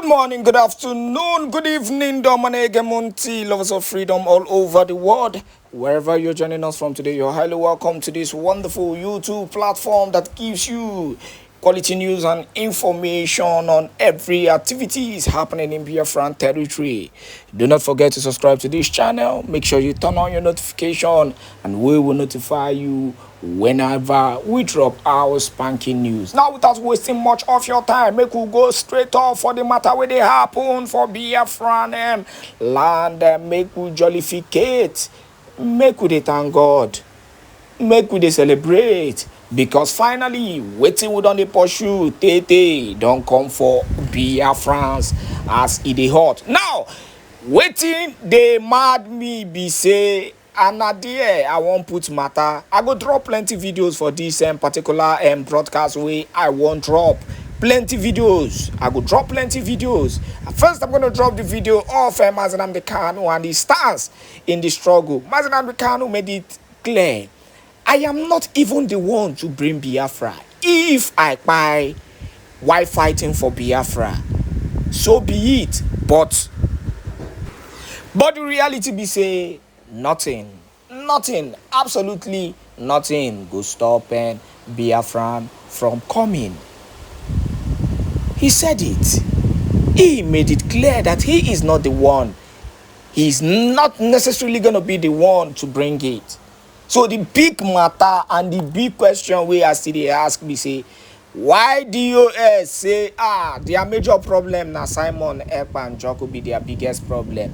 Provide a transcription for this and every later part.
Good morning, good afternoon, good evening, Domanege Monti, lovers of freedom all over the world. Wherever you're joining us from today, you're highly welcome to this wonderful YouTube platform that gives you quality news and information on every activities happening in Biafran territory. Do not forget to subscribe to this channel. Make sure you turn on your notification and we will notify you whenever we drop our spanking news. Now, without wasting much of your time, make we go straight off for the matter where they happen for Biafran land. Make we jollificate, make we dey thank God, make we dey celebrate, because finally wetin we don dey pursue tey don come for Biafrans as e dey hot. Now, wetin dey mad me be say, and na there I wan put matter. I go drop plenty videos for this particular broadcast wey I wan drop. Plenty videos. I go drop plenty videos. First, I'm going to drop the video of Mazi Nnamdi Kanu and his stance in the struggle. Mazi Nnamdi Kanu made it clear, I am not even the one to bring Biafra. If I buy while fighting for Biafra, so be it. But the reality be say, nothing, absolutely nothing go stop Biafran from coming. He said it. He made it clear that he is not the one. He's not necessarily going to be the one to bring it. So the big matter and the big question we are still ask me say, why DOS say their major problem na Simon Ekpa and Joko be their biggest problem?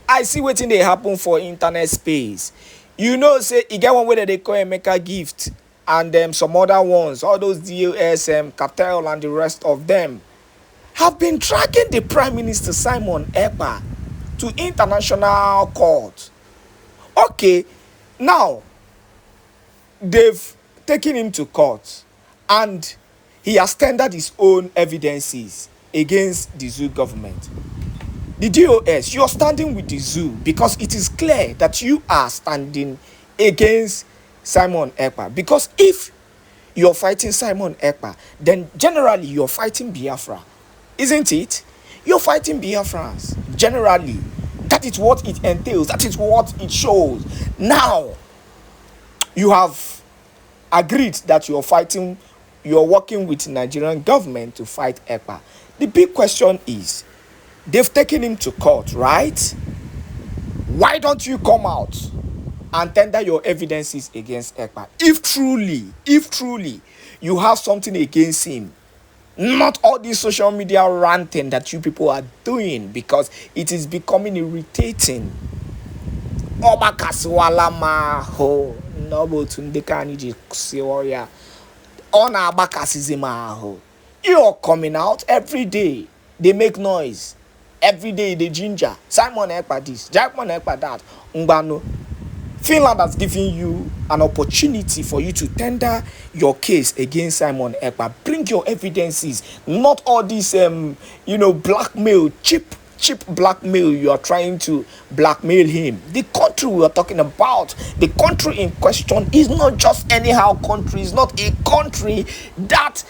I see wetin dey happen for internet space. You know, say e get one way that they call Emeka Gift and some other ones, all those DOS cartel and the rest of them have been dragging the Prime Minister Simon Ekpa to international court. Okay, now they've taken him to court and he has tendered his own evidences against the zoo government. The DOS, you're standing with the zoo because it is clear that you are standing against Simon Ekpa. Because if you're fighting Simon Ekpa, then generally you're fighting Biafra. Isn't it? You're fighting Biafrans. Generally, that is what it entails. That is what it shows. Now, you have agreed that you're working with the Nigerian government to fight Ekpa. The big question is, they've taken him to court, right? Why don't you come out and tender your evidences against Ekpa? If truly you have something against him, not all this social media ranting that you people are doing, because it is becoming irritating. Oba kasiwala ma ho nobo tundeka niji siwoya ona abakasizima ho. You're coming out every day. They make noise. Every day they ginger. Simon Ekpa this, Simon Ekpa that. Ngbano. Finland has given you an opportunity for you to tender your case against Simon Ekpa. Bring your evidences. Not all this blackmail, cheap blackmail. You are trying to blackmail him. The country we are talking about, the country in question, is not just anyhow country. It's not a country that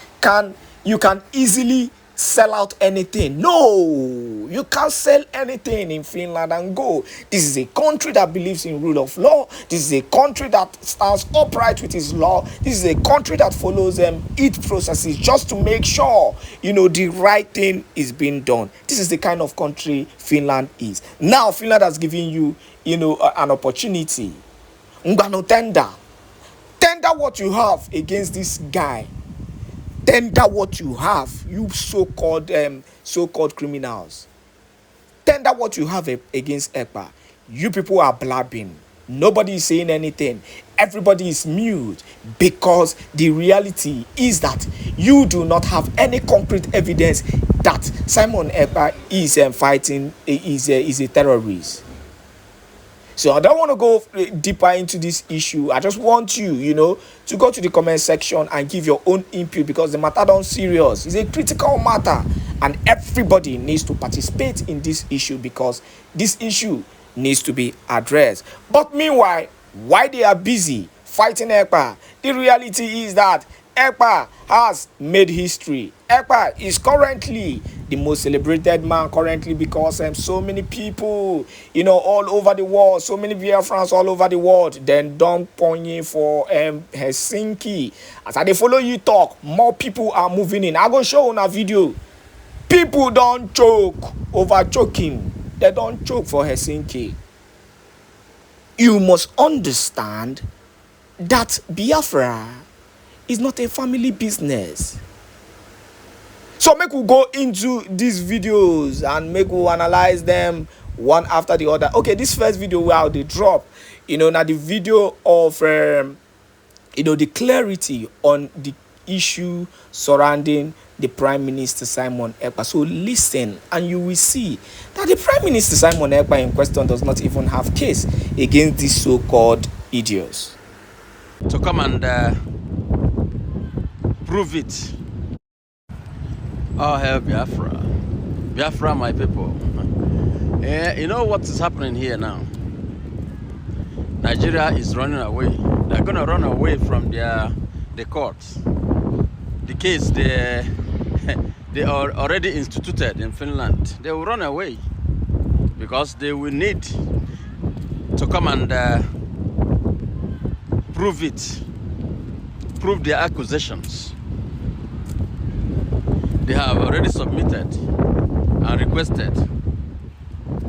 you can easily sell out anything. No, you can't sell anything in Finland and go. This is a country that believes in rule of law. This is a country that stands upright with its law. This is a country that follows its processes just to make sure the right thing is being done. This is the kind of country Finland is. Now Finland has given you an opportunity. Ngano tender what you have against this guy. Tender what you have, you so-called criminals. Tender what you have against Ekpa. You people are blabbing. Nobody is saying anything. Everybody is mute, because the reality is that you do not have any concrete evidence that Simon Ekpa is fighting, is a terrorist. So I don't want to go deeper into this issue. I just want you, to go to the comment section and give your own input, because the matter don't serious. It's a critical matter and everybody needs to participate in this issue, because this issue needs to be addressed. But meanwhile, while they are busy fighting Ekpa, the reality is that Ekpa has made history. Ekpa is currently the most celebrated man currently, because so many people, all over the world, so many Biafrans all over the world, then don't point for Helsinki. As they follow you talk, more people are moving in. I go show on a video. People don't choke over choking. They don't choke for Helsinki. You must understand that Biafra is not a family business. So make we go into these videos and make we analyze them one after the other. Okay, this first video where they drop, now the video of the clarity on the issue surrounding the Prime Minister Simon Èkpá. So listen and you will see that the Prime Minister Simon Èkpá in question does not even have case against these so-called idiots. To come and prove it. Oh, hell, Biafra. Biafra, my people. You know what is happening here now? Nigeria is running away. They're going to run away from the courts. The case they are already instituted in Finland. They will run away because they will need to come and prove their accusations. They have already submitted and requested.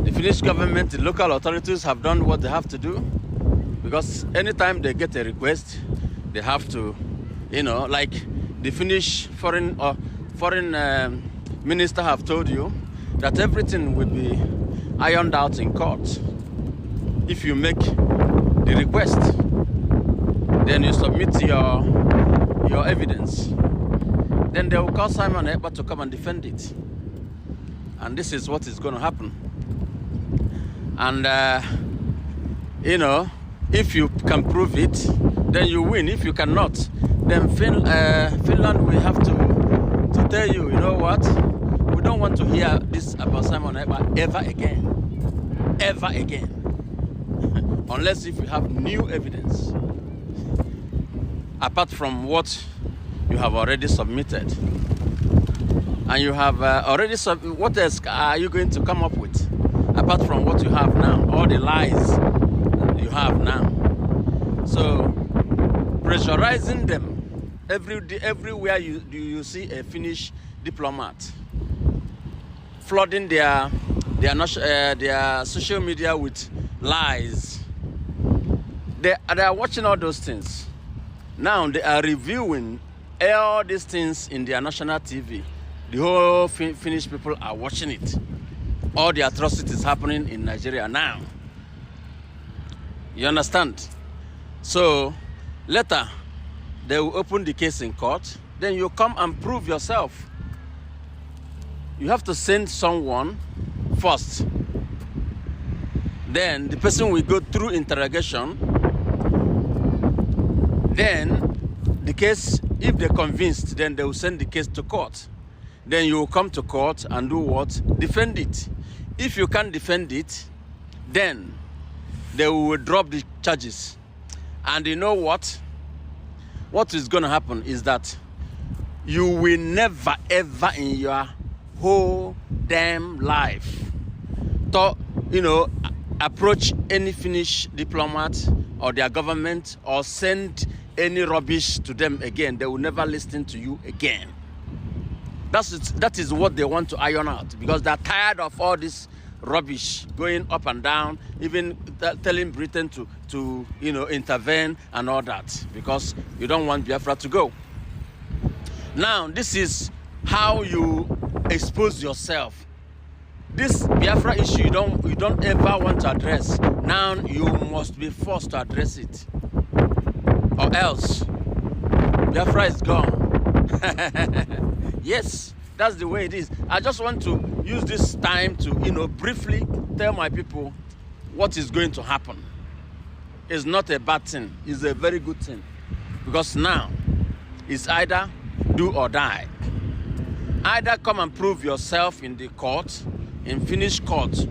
The Finnish government, the local authorities have done what they have to do, because anytime they get a request, they have to, like the Finnish foreign minister have told you that everything will be ironed out in court. If you make the request, then you submit your evidence. Then they will call Simon Èkpá to come and defend it. And this is what is going to happen. And, if you can prove it, then you win. If you cannot, then Finland will have to tell you, you know what? We don't want to hear this about Simon Èkpá ever again. Ever again. Unless if you have new evidence. Apart from what you have already submitted. And you have already what else are you going to come up with apart from what you have now, all the lies you have now? So pressurizing them everywhere you see a Finnish diplomat, flooding their social media with lies. They are watching all those things. Now they are reviewing all these things in their national TV. The whole Finnish people are watching it. All the atrocities happening in Nigeria now. You understand? So later they will open the case in court. Then you come and prove yourself. You have to send someone first. Then the person will go through interrogation. Then the case, if they're convinced, then they will send the case to court. Then you will come to court and do what? Defend it. If you can't defend it, then they will drop the charges. And you know what? What is going to happen is that you will never ever in your whole damn life approach any Finnish diplomat or their government or send any rubbish to them again. They will never listen to you again. That is what they want to iron out, because they're tired of all this rubbish going up and down, even telling Britain to intervene and all that, because you don't want Biafra to go. Now, this is how you expose yourself. This Biafra issue you don't ever want to address. Now you must be forced to address it, or else Biafra is gone. Yes, that's the way it is. I just want to use this time to briefly tell my people what is going to happen. It's not a bad thing, it's a very good thing, because now it's either do or die. Either come and prove yourself in the court, in Finnish court,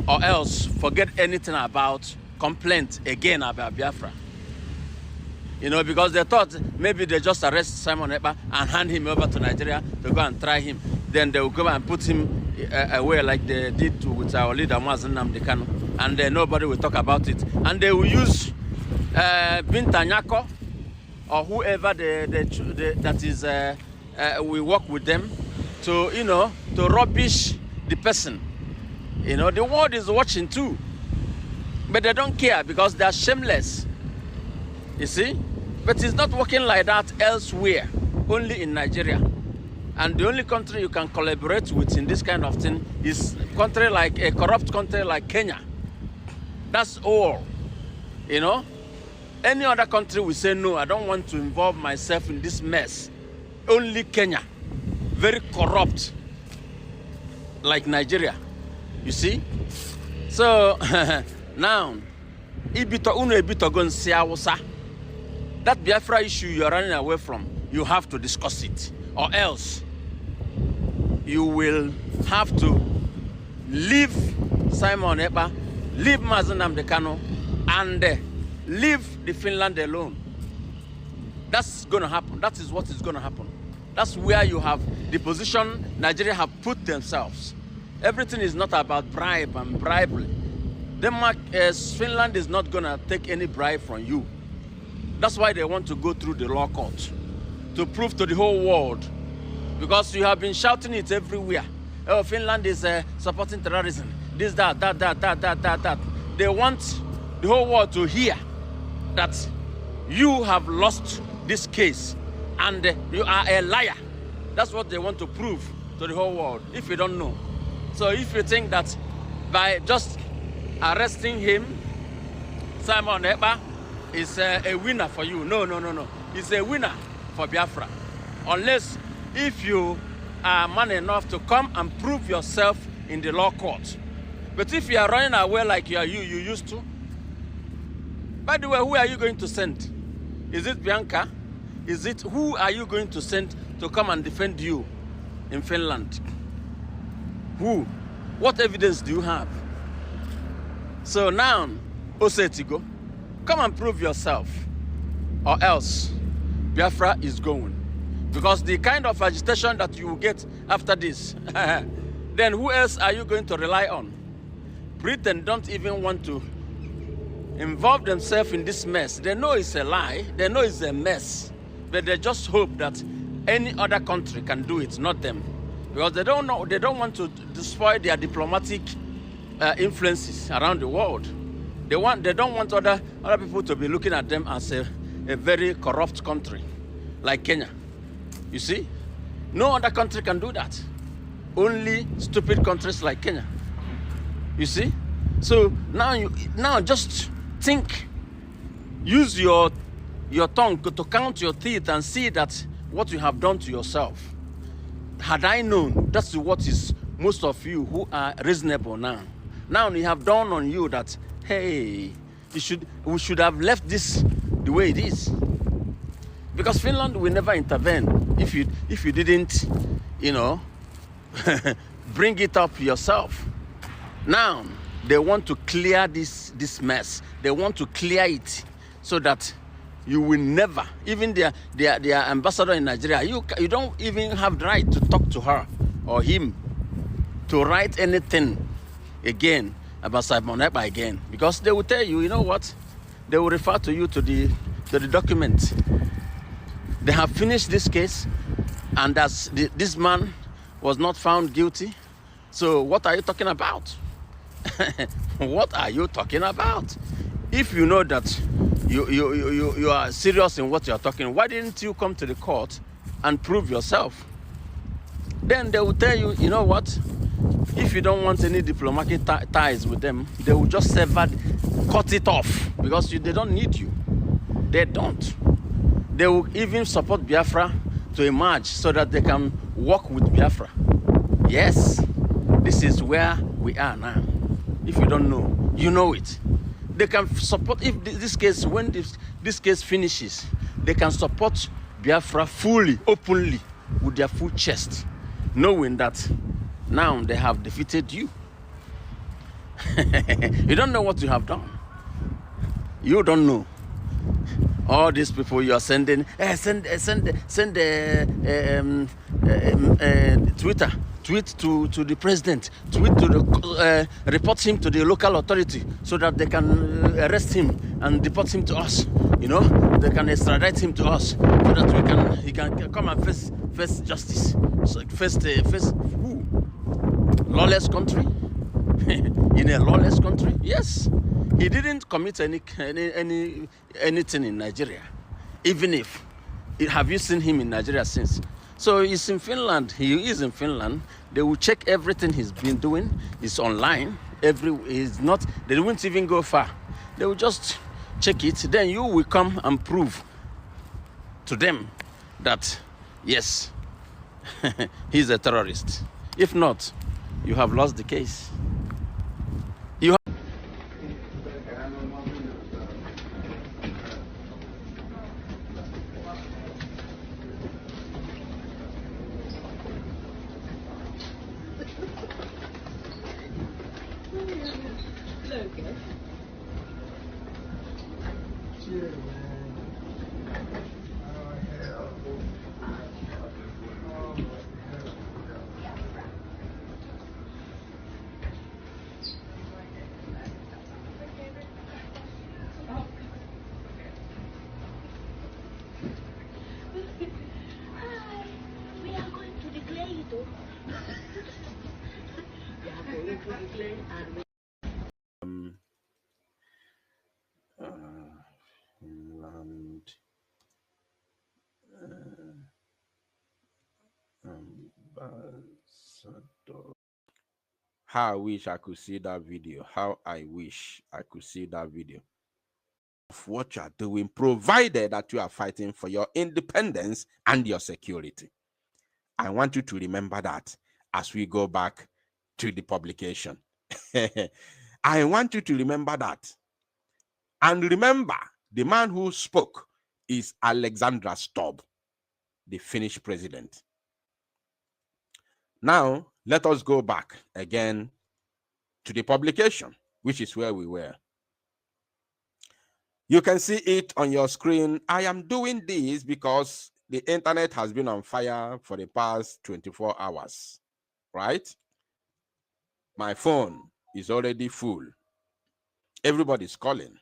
or else forget anything about complaint again about Biafra. Because they thought maybe they just arrest Simon Èkpá and hand him over to Nigeria to go and try him. then they will go and put him away like they did with our leader Mazen Namdekano, and then nobody will talk about it. And they will use Bintanyako or whoever that is we work with them to, you know, to rubbish the person. You know, the world is watching too, but they don't care because they are shameless. You see, but it's not working like that elsewhere, only in Nigeria. And the only country you can collaborate with in this kind of thing is country like a corrupt country like Kenya. That's all. You know, any other country will say, no, I don't want to involve myself in this mess. Only Kenya, very corrupt, like Nigeria. You see? So now, that Biafra issue you're running away from, you have to discuss it, or else you will have to leave Simon Ekpa, leave Mazen Namdekano, and leave the Finland alone. That's going to happen. That is what is going to happen. That's where you have the position Nigeria have put themselves. Everything is not about bribe and bribery. Finland is not going to take any bribe from you. That's why they want to go through the law court, to prove to the whole world, because you have been shouting it everywhere. Oh, Finland is supporting terrorism. This, that. They want the whole world to hear that you have lost this case and you are a liar. That's what they want to prove to the whole world, if you don't know. So if you think that by just arresting him, Simon Ekpa is a winner for you, no. It's a winner for Biafra. Unless if you are man enough to come and prove yourself in the law court. But if you are running away like you used to, by the way, who are you going to send? Is it Bianca? Who are you going to send to come and defend you in Finland? Who? What evidence do you have? So now, Osetigo, come and prove yourself, or else Biafra is going. Because the kind of agitation that you will get after this, then who else are you going to rely on? Britain don't even want to involve themselves in this mess. They know it's a lie, they know it's a mess, but they just hope that any other country can do it, not them. Because they don't want to destroy their diplomatic influences around the world. They don't want other people to be looking at them as a very corrupt country like Kenya. You see? No other country can do that. Only stupid countries like Kenya. You see? So now just think. Use your tongue to count your teeth and see that what you have done to yourself. Had I known, that's what is most of you who are reasonable now. Now you have dawned on you that, hey, we should have left this the way it is. Because Finland will never intervene if you didn't, you know, bring it up yourself. Now they want to clear this mess. They want to clear it so that you will never, even their ambassador in Nigeria, you don't even have the right to talk to her or him to write anything again about Simon Ekpa again, because they will tell you, you know what? They will refer to you to the document. They have finished this case, and as this man was not found guilty. So what are you talking about? What are you talking about? If you know that you are serious in what you are talking, why didn't you come to the court and prove yourself? Then they will tell you, you know what? If you don't want any diplomatic ties with them, they will just cut it off, because they don't need you. They don't. They will even support Biafra to emerge so that they can work with Biafra. Yes, this is where we are now. If you don't know, you know it. They can support, if this case, when this case finishes, they can support Biafra fully, openly, with their full chest, knowing that now they have defeated you. You don't know what you have done. You don't know. All these people you are sending, send Twitter, tweet to the president, tweet to the report him to the local authority so that they can arrest him and deport him to us. You know, they can extradite him to us so that he can come and face justice. So face who? Lawless country. In a lawless country? Yes. He didn't commit anything in Nigeria. Even if, have you seen him in Nigeria since? So he's in Finland. He is in Finland. They will check everything he's been doing. It's online. He's not. They won't even go far. They will just check it. Then you will come and prove to them that yes, he's a terrorist. If not, you have lost the case. Finland ambassador. How I wish I could see that video. How I wish I could see that video of what you are doing, provided that you are fighting for your independence and your security. I want you to remember that as we go back to the publication. I want you to remember that. And remember, the man who spoke is Alexandra Stubb, the Finnish president. Now, let us go back again to the publication, which is where we were. You can see it on your screen. I am doing this because the internet has been on fire for the past 24 hours, right? My phone is already full. Everybody's calling.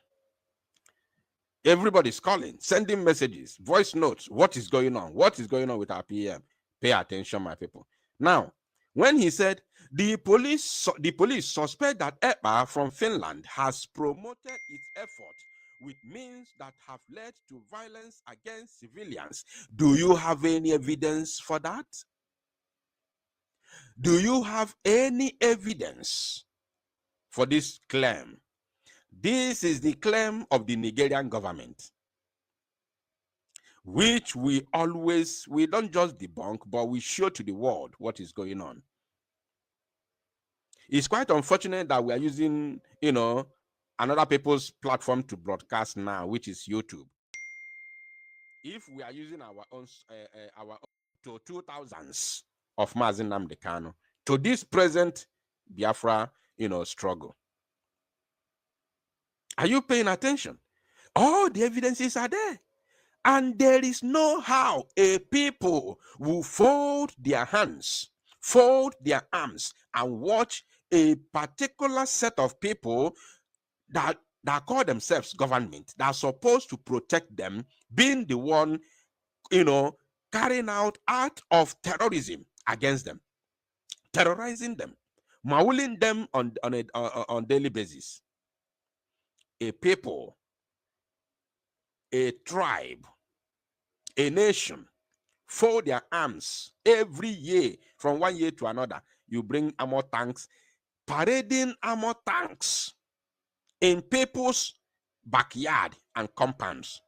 Everybody's calling, sending messages, voice notes. What is going on? What is going on with our PM? Pay attention, my people. Now, when he said the police suspect that Èkpá from Finland has promoted its effort with means that have led to violence against civilians, do you have any evidence for that? Do you have any evidence for this claim? This is the claim of the Nigerian government, which we don't just debunk, but we show to the world what is going on. It's quite unfortunate that we are using, another people's platform to broadcast now, which is YouTube. If we are using our own to 2000s of Mazi Nnamdi Kanu to this present Biafra, struggle. Are you paying attention? All the evidences are there. And there is no how a people will fold their hands, fold their arms, and watch a particular set of people that call themselves government, that are supposed to protect them, being the one, carrying out act of terrorism against them, terrorizing them, mauling them on daily basis. A people, a tribe, a nation fold their arms every year from one year to another. You bring armor tanks, parading armor tanks in people's backyard and compounds,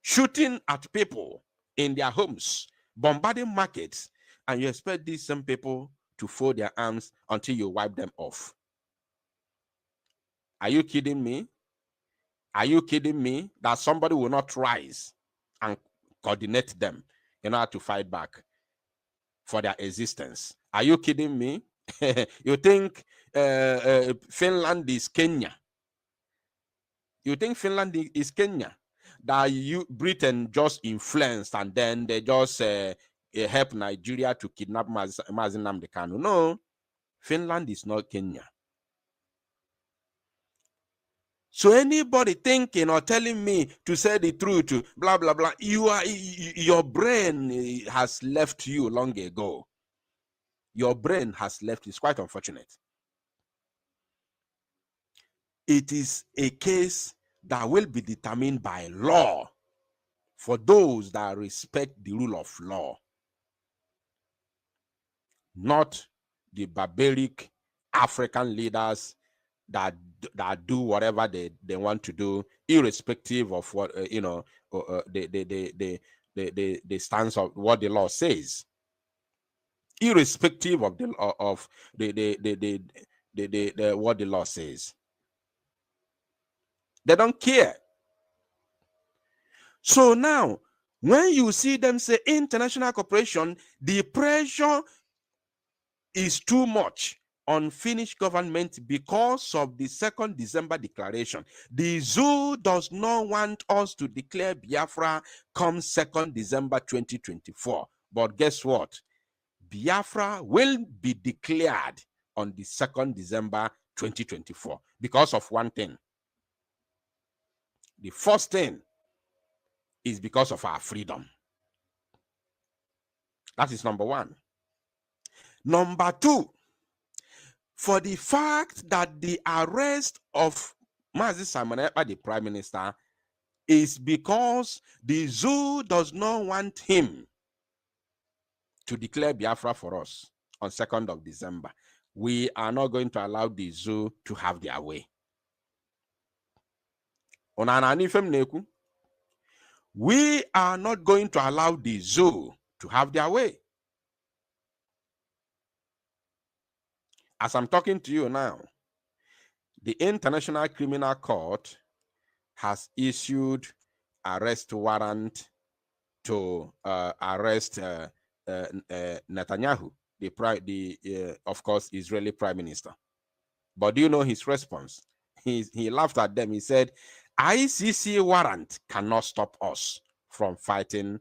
shooting at people in their homes, bombarding markets, and you expect these same people to fold their arms until you wipe them off. Are you kidding me? Are you kidding me that somebody will not rise and coordinate them in order to fight back for their existence? Are you kidding me? You think Finland is Kenya? You think Finland is Kenya? That Britain just influenced and then they just help Nigeria to kidnap Mazi Nnamdi Kanu. No, Finland is not Kenya. So anybody thinking or telling me to say the truth, blah blah blah, your brain has left you long ago. Your brain has left. It's quite unfortunate. It is a case that will be determined by law for those that respect the rule of law, not the barbaric African leaders that do whatever they want to do, irrespective of what the stance of what the law says, irrespective of what the law says. They don't care. So now, when you see them say international cooperation, the pressure is too much on Finnish government because of the 2nd December declaration. The zoo does not want us to declare Biafra come 2nd December 2024. But guess what? Biafra will be declared on the 2nd December 2024 because of one thing. The first thing is because of our freedom. That is number one. Number two, for the fact that the arrest of Mazi Simon Ekpa, the Prime Minister, is because the zoo does not want him to declare Biafra for us on 2nd of December. We are not going to allow the zoo to have their way. We are not going to allow the zoo to have their way. As I'm talking to you now, the International Criminal Court has issued arrest warrant to arrest Netanyahu, of course, Israeli Prime Minister. But do you know his response? He laughed at them. He said, ICC warrant cannot stop us from fighting,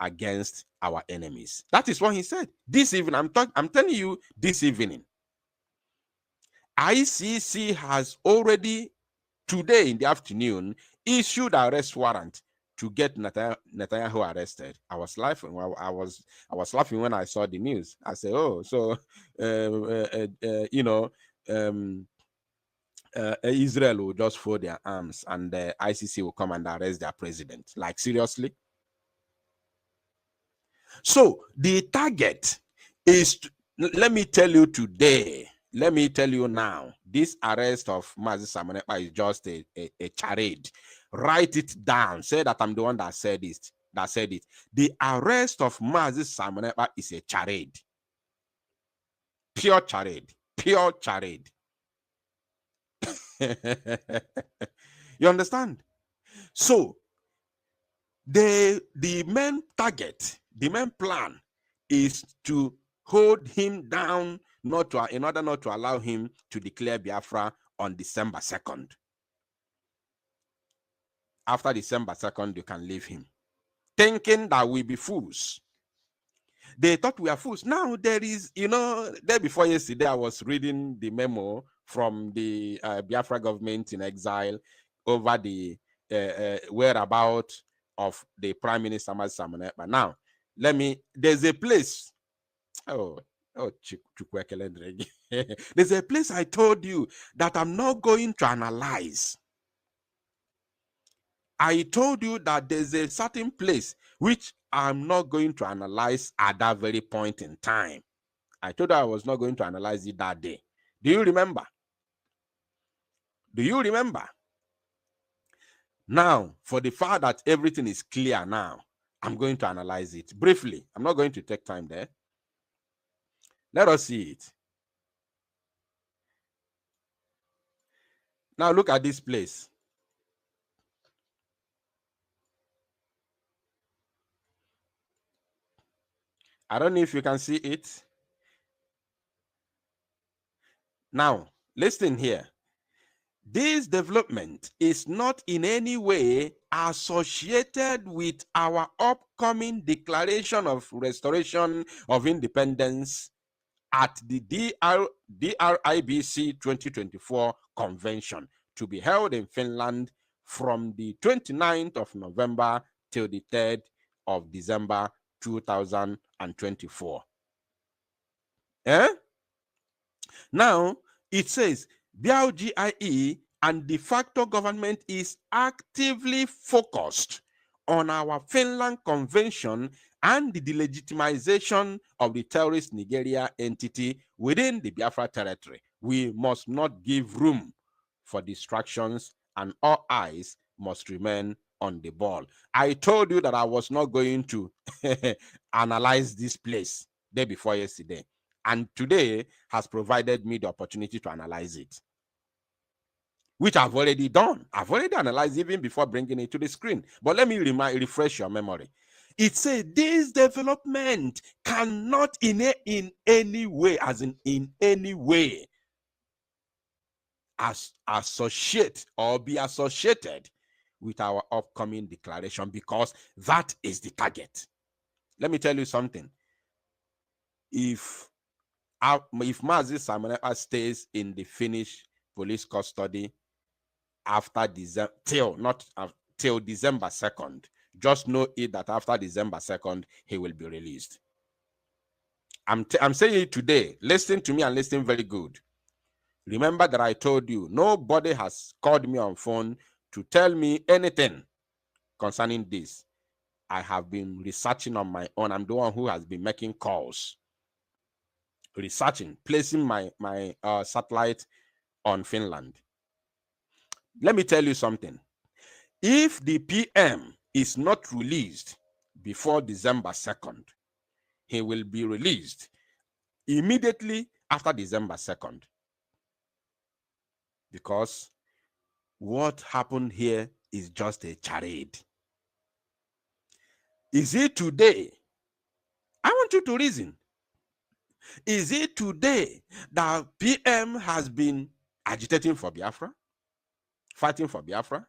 against our enemies. That is what he said. This evening, I'm telling you, this evening, ICC has already, today in the afternoon, issued arrest warrant to get Netanyahu arrested. I was laughing. I was laughing when I saw the news. I said, "Oh, so Israel will just fold their arms and the ICC will come and arrest their president." Like, seriously? So the target is, let me tell you today, let me tell you now, this arrest of Mazi Simon Ekpa is just a charade. Write it down. Say that I'm the one that said it. The arrest of Mazi Simon Ekpa is a charade. Pure charade. Pure charade. You understand? So the main target, the main plan is to hold him down, in order not to allow him to declare Biafra on December 2nd. After December 2nd, you can leave him. Thinking that we be fools. They thought we are fools. Now there is, day before yesterday, I was reading the memo from the Biafra government in exile over the whereabouts of the Prime Minister Mazi Simon Ekpa. Now, there's a place. There's a place I told you that I'm not going to analyze. I told you that there's a certain place which I'm not going to analyze at that very point in time. I told you I was not going to analyze it that day. Do you remember? Do you remember? Now, for the fact that everything is clear now, I'm going to analyze it briefly. I'm not going to take time there. Let us see it. Now look at this place. I don't know if you can see it. Now, listen here. This development is not in any way associated with our upcoming Declaration of Restoration of Independence at the DRIBC 2024 convention to be held in Finland from the 29th of November till the 3rd of December 2024. Now, it says BLGIE and de facto government is actively focused on our Finland Convention and the delegitimization of the terrorist Nigeria entity within the Biafra territory. We must not give room for distractions, and all eyes must remain on the ball. I told you that I was not going to analyze this place day before yesterday, and today has provided me the opportunity to analyze it, which I've already done. I've already analyzed even before bringing it to the screen. But let me refresh your memory. It says this development cannot in any way, as in any way, associate or be associated with our upcoming declaration, because that is the target. Let me tell you something. If Mazi Samuel stays in the Finnish police custody after December, till December 2nd, just know it that after December 2nd, he will be released. I'm saying it today. Listen to me and listen very good. Remember that I told you nobody has called me on phone to tell me anything concerning this. I have been researching on my own. I'm the one who has been making calls, researching, placing my satellite on Finland. Let me tell you something. If the PM is not released before December 2nd, he will be released immediately after December 2nd. Because what happened here is just a charade. Is it today? I want you to reason. Is it today that PM has been agitating for Biafra? Fighting for Biafra?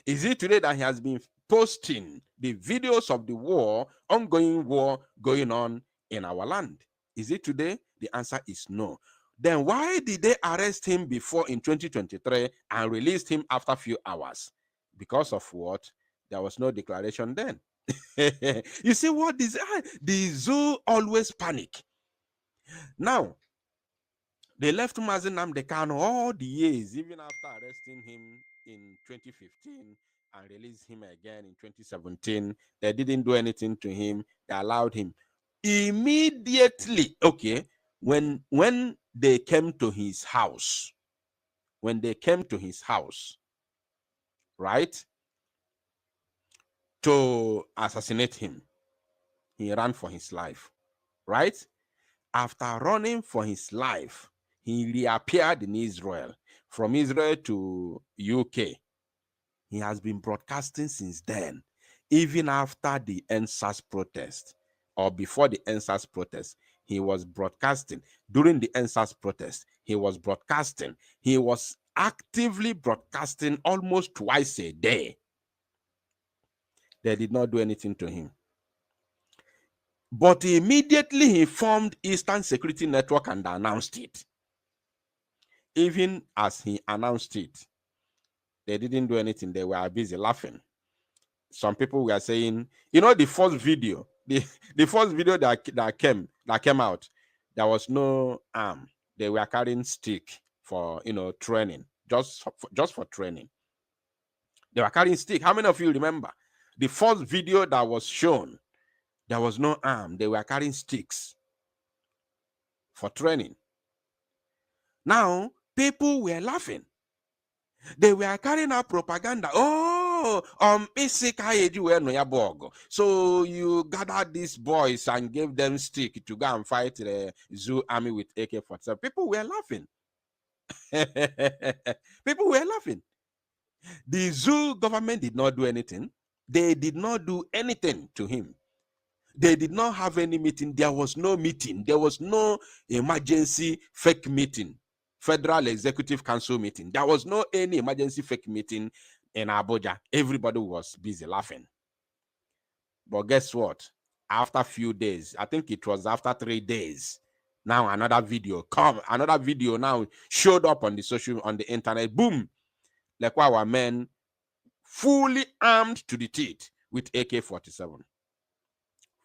Is it today that he has been posting the videos of the war, ongoing war going on in our land? Is it today? The answer is no. Then why did they arrest him before in 2023 and released him after a few hours? Because of what? There was no declaration then. You see what this? The zoo always panic. Now, they left Mazi Nnamdi Kanu all the years, even after arresting him in 2015 and released him again in 2017. They didn't do anything to him. They allowed him immediately. Okay, when they came to his house, right, to assassinate him, he ran for his life, right? After running for his life, he reappeared in Israel. From Israel to UK, he has been broadcasting since then, even after the NSAS protest, or before the NSAS protest. He was broadcasting. During the NSAS protest, he was broadcasting. He was actively broadcasting almost twice a day. They did not do anything to him. But immediately he formed Eastern Security Network and announced it. Even as he announced it, they didn't do anything. They were busy laughing. Some people were saying, you know, the first video, the first video that came out, there was no arm. They were carrying stick for, you know, training, just for training. They were carrying stick. How many of you remember the first video that was shown? There was no arm. They were carrying sticks for training. Now, people were laughing. They were carrying out propaganda. So you gathered these boys and gave them stick to go and fight the Zoo army with AK-47. People were laughing. People were laughing. The Zoo government did not do anything. They did not do anything to him. They did not have any meeting. There was no meeting. There was no emergency fake meeting Federal Executive Council meeting. There was no any emergency fake meeting in Abuja. Everybody was busy laughing. But guess what? After a few days, I think it was after 3 days, now another video now showed up on the internet. Boom! Like our men fully armed to the teeth with AK-47.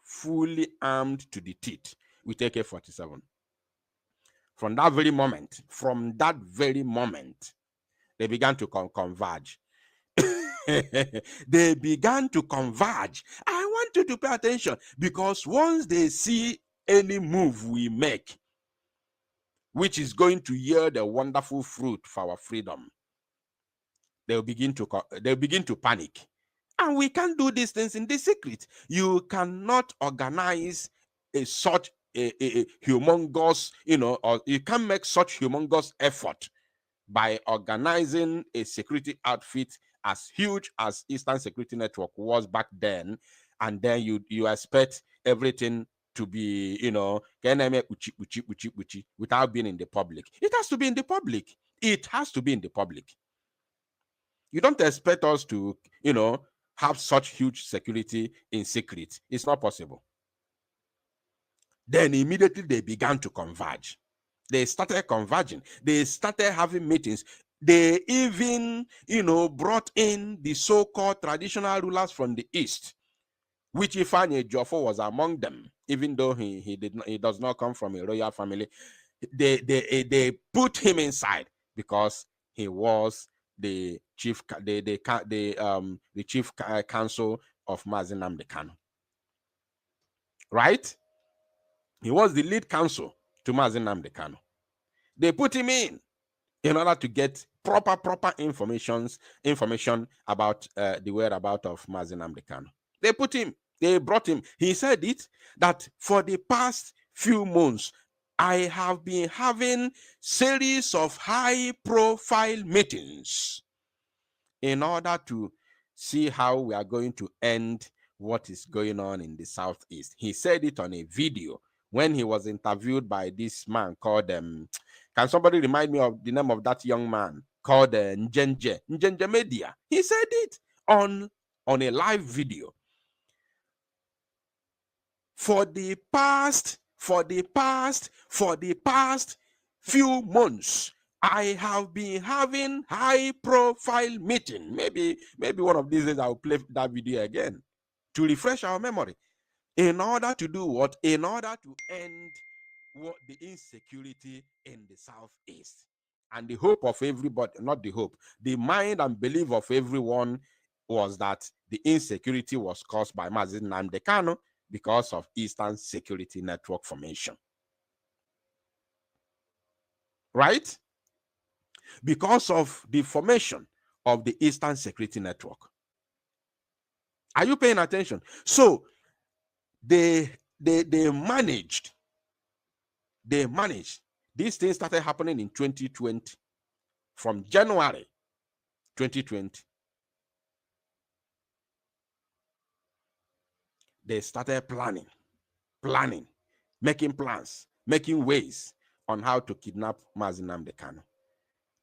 Fully armed to the teeth with AK-47. From that very moment, they began to converge. They began to converge. I want you to pay attention, because once they see any move we make, which is going to yield a wonderful fruit for our freedom, they'll begin to panic. And we can't do these things in the secret. You cannot organize such a humongous, or you can't make such humongous effort by organizing a security outfit as huge as Eastern Security Network was back then, and then you expect everything to be, without being in the public. It has to be in the public. It has to be in the public. You don't expect us to, have such huge security in secret. It's not possible. Then immediately they began to converge. They started converging. They started having meetings. They even, brought in the so-called traditional rulers from the East, which Ifeanyi Ejiofor was among them, even though he does not come from a royal family. They put him inside because he was the chief counsel of Mazi Nnamdi Kanu. Right? He was the lead counsel to Mazi Nnamdi Kanu. They put him in order to get proper information about the whereabouts of Mazi Nnamdi Kanu. They brought him. He said that for the past few months, I have been having series of high-profile meetings in order to see how we are going to end what is going on in the Southeast. He said it on a video when he was interviewed by this man called, can somebody remind me of the name of that young man called Njenje Media? He said it on a live video. For the past few months, I have been having high-profile meeting. Maybe one of these days I'll play that video again to refresh our memory. In order to do what? In order to end the insecurity in the Southeast. And the hope of everybody, not the hope, the mind and belief of everyone was that the insecurity was caused by Mazi Nnamdi Kanu because of Eastern Security Network formation. Right? Because of the formation of the Eastern Security Network. Are you paying attention? So they managed. These things started happening in 2020. From January 2020. They started planning, making plans, making ways on how to kidnap Mazi Nnamdi Kanu.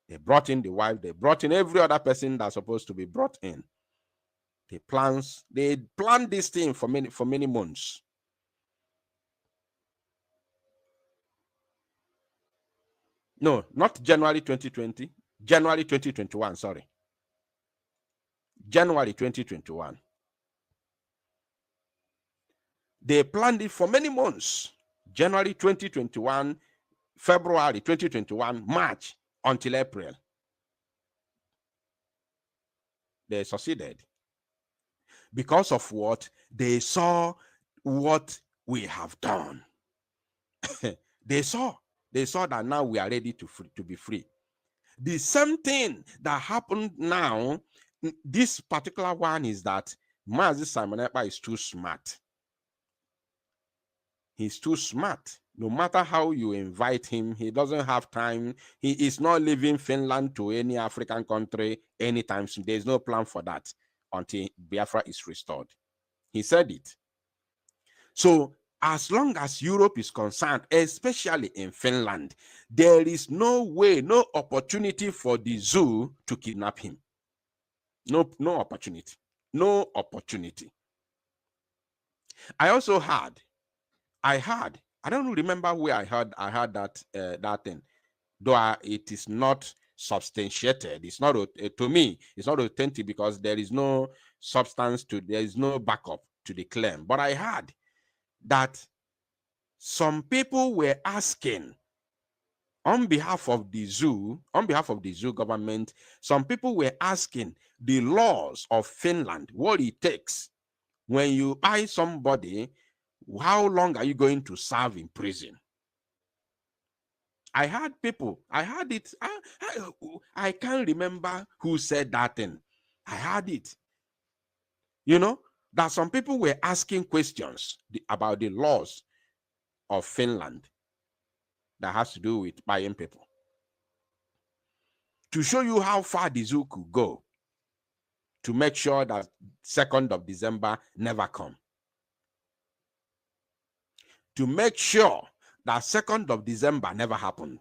They brought in the wife, they brought in every other person that's supposed to be brought in. They planned this thing for many months. No, not January 2020, January 2021, sorry. January 2021. They planned it for many months. January 2021, February 2021, March, until April. They succeeded. Because of what? They saw what we have done. They saw that now we are ready to be free. The same thing that happened now, this particular one, is that Mazi Simon Ekpa is too smart. He's too smart. No matter how you invite him, he doesn't have time. He is not leaving Finland to any African country anytime soon. There's no plan for that until Biafra is restored. He said it. So as long as Europe is concerned, especially in Finland, there is no way, no opportunity for the zoo to kidnap him. No opportunity. No opportunity. I also heard, I don't remember where I heard that that thing, though it is not substantiated. It's not to me, it's not authentic because there is no substance to, there is no backup to the claim. But I heard that some people were asking on behalf of the zoo government, some people were asking the laws of Finland what it takes when you buy somebody, how long are you going to serve in prison? I heard people, I heard it, I can't remember who said that thing. I heard it. You know, that some people were asking questions about the laws of Finland that has to do with buying people. To show you how far the zoo could go to make sure that 2nd of December never come. To make sure that 2nd of December never happened.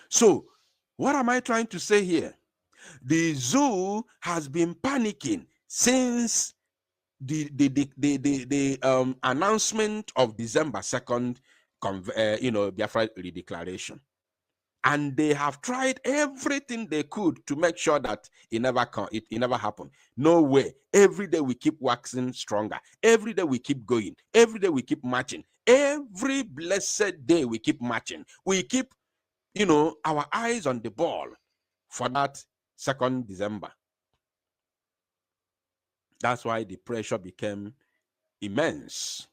So, what am I trying to say here? The zoo has been panicking since the announcement of December 2nd, Biafra Redeclaration. And they have tried everything they could to make sure that it never happened. No way. Every day we keep waxing stronger. Every day we keep going. Every day we keep marching. Every blessed day we keep marching. We keep, our eyes on the ball for that 2nd December. That's why the pressure became immense.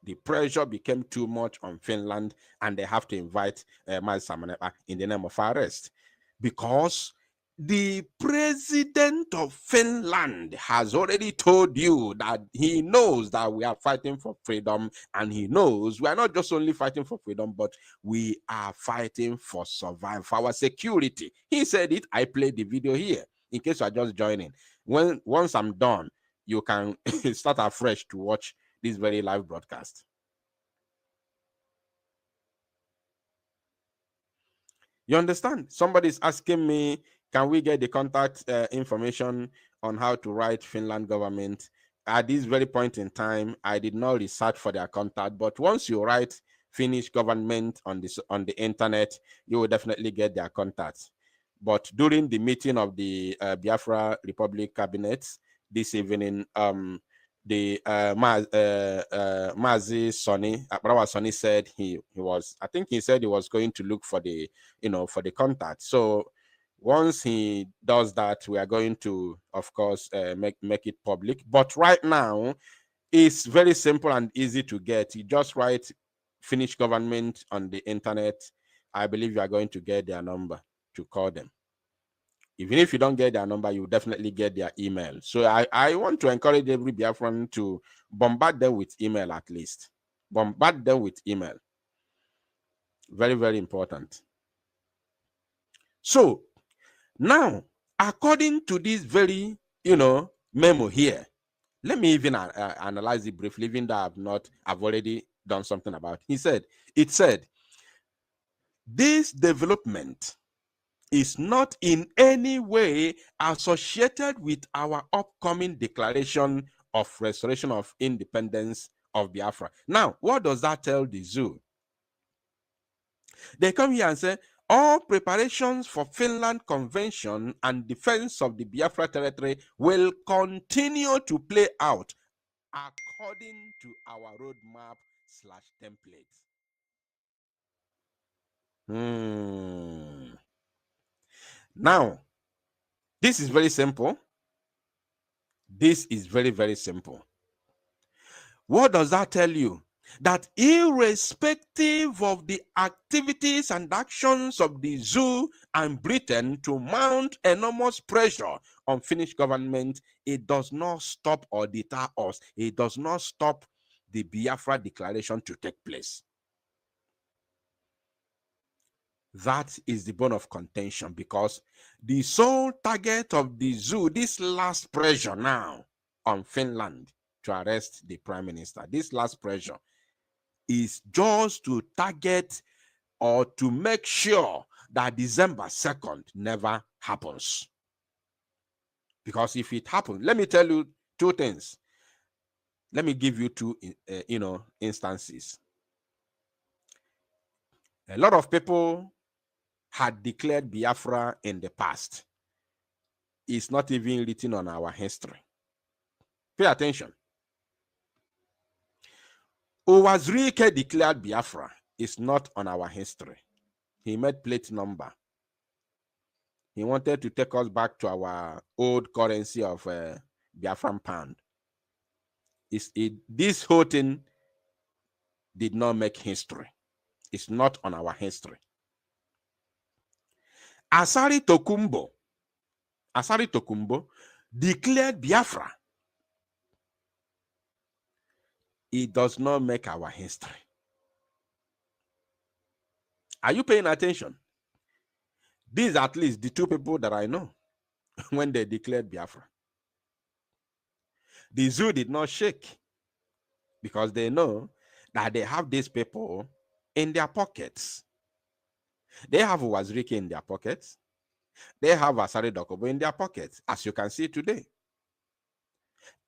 The pressure became too much on Finland, and they have to invite Mazi Samanepa in the name of arrest, because the president of Finland has already told you that he knows that we are fighting for freedom, and he knows we are not just only fighting for freedom, but we are fighting for survival, for our security. He said it. I played the video here in case you are just joining. Once I'm done, you can start afresh to watch this very live broadcast. You understand? Somebody's asking me, can we get the contact information on how to write Finland government? At this very point in time, I did not research for their contact, but once you write Finnish government on the internet, you will definitely get their contacts. But during the meeting of the Biafra Republic cabinet this evening, the Mazi Sonny, Abrawa Sonny said he said he was going to look for the for the contact. So once he does that, we are going to, of course, make it public. But right now, it's very simple and easy to get. You just write Finnish government on the internet. I believe you are going to get their number to call them. Even if you don't get their number, you definitely get their email. So I want to encourage every Biafran to bombard them with email at least. Bombard them with email. Very, very important. So now, according to this very, memo here, let me even analyze it briefly, even though I've already done something about it. It said, this development is not in any way associated with our upcoming declaration of restoration of independence of Biafra. Now, what does that tell the zoo? They come here and say, all preparations for Finland Convention and defense of the Biafra territory will continue to play out according to our roadmap/template. Now, this is very simple. This is very, very simple. What does that tell you? That irrespective of the activities and actions of the zoo and Britain to mount enormous pressure on Finnish government, it does not stop or deter us. It does not stop the Biafra declaration to take place. That is the bone of contention, because the sole target of the zoo, this last pressure now on Finland to arrest the prime minister, this last pressure is just to target or to make sure that December 2nd never happens. Because if it happens, let me tell you two things. Let me give you two, instances. A lot of people had declared Biafra in the past. It's not even written on our history. Pay attention. Uwazirike declared Biafra. It's not on our history. He made plate number. He wanted to take us back to our old currency of Biafran pound. This whole thing did not make history. It's not on our history. Asari Tokumbo declared Biafra. It does not make our history. Are you paying attention? These are at least the two people that I know when they declared Biafra. The zoo did not shake because they know that they have these people in their pockets. They have Uwazirike in their pockets. They have Asari Dokubo in their pockets, as you can see today.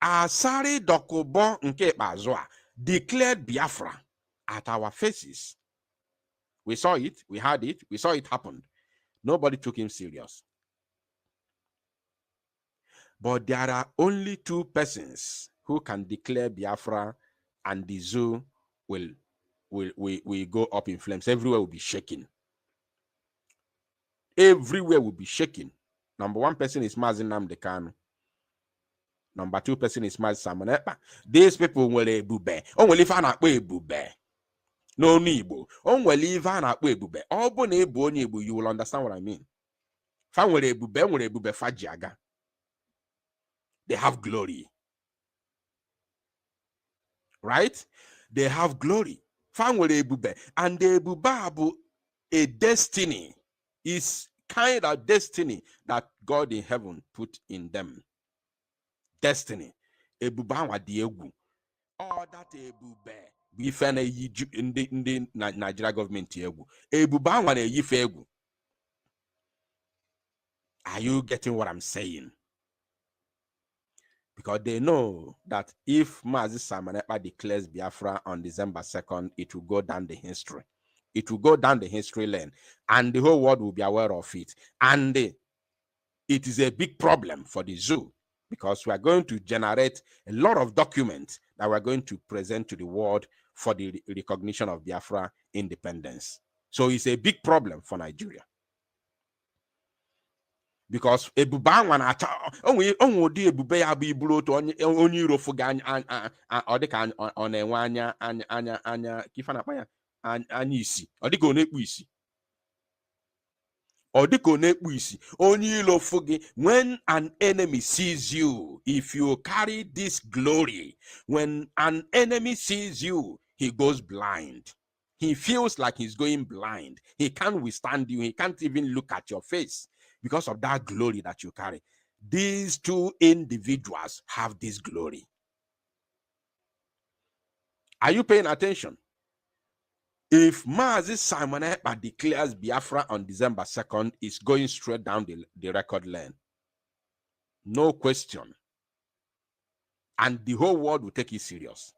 Asari Dokubo nke Ekpa declared Biafra at our faces. We saw it, we heard it, we saw it happen. Nobody took him serious. But there are only two persons who can declare Biafra, and the zoo will go up in flames. Everywhere will be shaking. Everywhere will be shaking. Number one person is Mazi Nnamdi Kanu. Number two person is Mazi Simon Ekpa. These people will ebube. Only if I na ebube. No Igbo. Only if I na ebube. Obo na ebu onye Igbo, you will understand what I mean. Fa nwere ebube fajiaga. They have glory. Right? They have glory. Fa nwere ebube. And the ebube a destiny. Is kind of destiny that God in heaven put in them. Destiny. Ebube anwa di egwu. All that ebube bụ ife na eyi ndị Nigeria government egwu. Ebube anwa na eyife egwu. Are you getting what I'm saying? Because they know that if Mazi Simon Ekpa declares Biafra on December 2nd, it will go down the history. It will go down the history lane, and the whole world will be aware of it. And it is a big problem for the zoo, because we are going to generate a lot of documents that we are going to present to the world for the recognition of Biafra independence. So it's a big problem for Nigeria. Because ebube anwa na-acha onwe ụdị ebube ya bụ iburu otu onye iro fụga ọ dịka ọ na-enwe anya kifa na-akpa ya anya isi, ọ dịka ọ na-ekpu isi, ọ dịka ọ na-ekpu isi. Onye iro fụgị, when an enemy sees you, if you carry this glory, when an enemy sees you, he goes blind. He feels like he's going blind. He can't withstand you. He can't even look at your face, because of that glory that you carry. These two individuals have this glory. Are you paying attention? If Mazi Simon Ekpa declares Biafra on December 2nd, it's going straight down the record lane. No question. And the whole world will take it serious.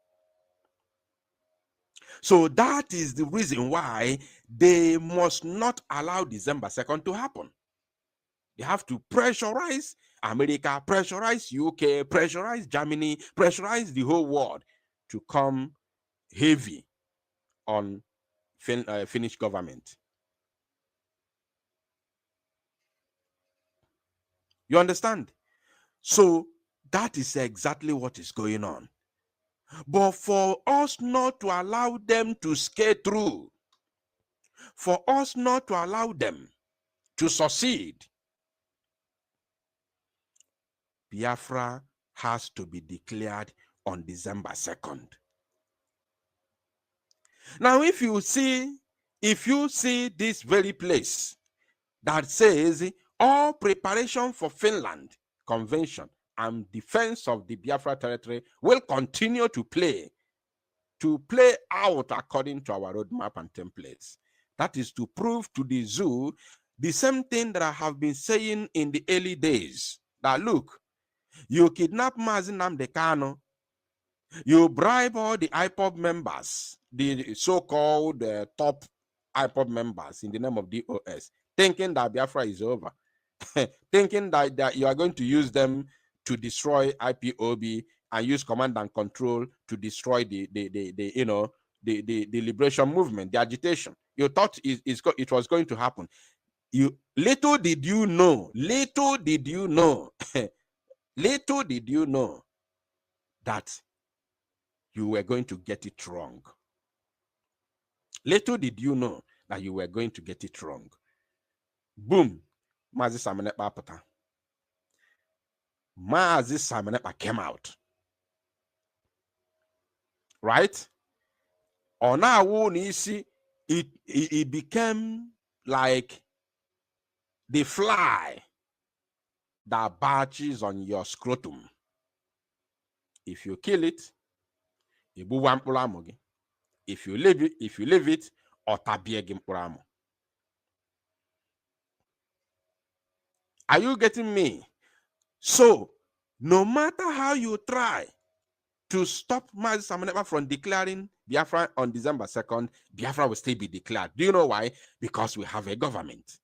So that is the reason why they must not allow December 2nd to happen. They have to pressurize America, pressurize UK, pressurize Germany, pressurize the whole world to come heavy on Finnish government. You understand? So that is exactly what is going on. But for us not to allow them to skate through, for us not to allow them to succeed, Biafra has to be declared on December 2nd. Now, if you see if you see this very place that says all preparation for Finland Convention and defense of the Biafra territory will continue to play out according to our roadmap and templates. That is to prove to the zoo the same thing that I have been saying in the early days, that look, you kidnap Mazi Nnamdi Kanu, you bribe all the IPOB members, the so-called top IPOB members in the name of DOS, thinking that Biafra is over, thinking that you are going to use them to destroy IPOB and use command and control to destroy the liberation movement, the agitation. You thought it was going to happen. Little did you know that you were going to get it wrong. Little did you know that you were going to get it wrong. Boom. Mazi Simon Ekpa Mazi Simon Ekpa came out. Right? On our own, you see, it became like the fly that barges on your scrotum. If you kill it, if you leave it, are you getting me? So, no matter how you try to stop Mazi Simon Ekpa from declaring Biafra on December 2nd, Biafra will still be declared. Do you know why? Because we have a government.